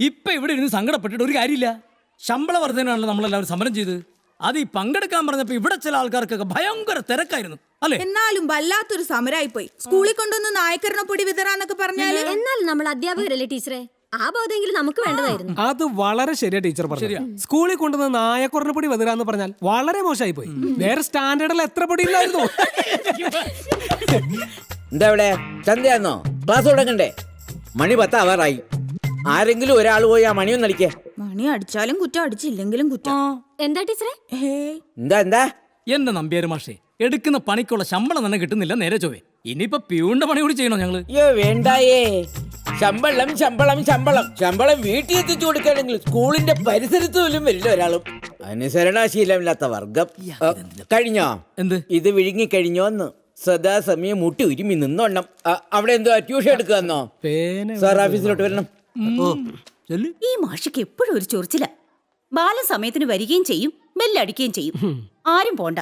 ഇപ്പൊ ഇവിടെ ഇരുന്ന് സങ്കടപ്പെട്ടിട്ട് ഒരു കാര്യമില്ല. ശമ്പള വർധനയാണല്ലോ നമ്മളെല്ലാവരും സമരം ചെയ്ത്. അത് ഈ പങ്കെടുക്കാൻ പറഞ്ഞപ്പോ ഇവിടെ ചില ആൾക്കാർക്കൊക്കെ ഭയങ്കര തിരക്കായിരുന്നു അല്ലേ? എന്നാലും വല്ലാത്തൊരു സമരമായി പോയി. സ്കൂളിൽ കൊണ്ടൊന്ന് നായക്കരണ പൊടി വിതറാന്നൊക്കെ പറഞ്ഞാല്. എന്നാലും നമ്മൾ അധ്യാപകരല്ലേ ടീച്ചറെ, ആ ബോധമെങ്കിലും നമുക്ക് വേണ്ടതായിരുന്നു. അത് വളരെ ശരിയാ ടീച്ചർ പറഞ്ഞു. സ്കൂളിൽ കൊണ്ടുവന്ന് നായക്കുറഞ്ഞ പൊടി വെതിരാന്ന് പറഞ്ഞാൽ വളരെ മോശമായി പോയി. വേറെ സ്റ്റാൻഡേർഡിൽ എത്ര പൊടി ഇല്ലായിരുന്നു. എന്താ ഇവിടെ ചന്തയാന്നോ? ക്ലാസ് തുടങ്ങണ്ടേ? മണി 10 ആവാറായി. ആരെങ്കിലും ഒരാൾ പോയി ആ മണിയൊന്ന് അടിക്കേ. മണി അടിച്ചാലും കുറ്റം, അടിച്ചില്ലെങ്കിലും കുറ്റം. എന്താ ടീച്ചറെ? എന്താ എന്റെ നമ്പ്യാര് മാഷേ, എടുക്കുന്ന പണിക്കുള്ള ശമ്പളം തന്നെ കിട്ടുന്നില്ല നേരെ ചൊവ്വേ. ഇനിയിപ്പൊ പ്യൂണിന്റെ പണി കൂടി ചെയ്യണോ ഞങ്ങള്? അയ്യോ വേണ്ടായേ. ശമ്പളം ശമ്പളം ശമ്പളം ശമ്പളം വീട്ടിൽ എത്തിച്ചു കൊടുക്കുകയാണെങ്കിൽ സ്കൂളിന്റെ പരിസരത്ത് പോലും വരില്ല ഒരാളും. അനുസരണാശീലമില്ലാത്ത വർഗം. കഴിഞ്ഞോ? എന്ത്? ഇത് വിഴുങ്ങി കഴിഞ്ഞോന്ന് സദാസമയം മുട്ടി ഉരുമി നിന്നോണം. അവിടെ എന്തോ ട്യൂഷൻ എടുക്കാന്നോ? സാർ ഓഫീസിലോട്ട് വരണം. ഈ മാഷിക്ക് എപ്പോഴും ഒരു ചൊറിച്ചില. ബാലസമയത്തിന് വരികയും ചെയ്യും, ബെല്ലടിക്കുകയും ചെയ്യും. ആരും പോണ്ട.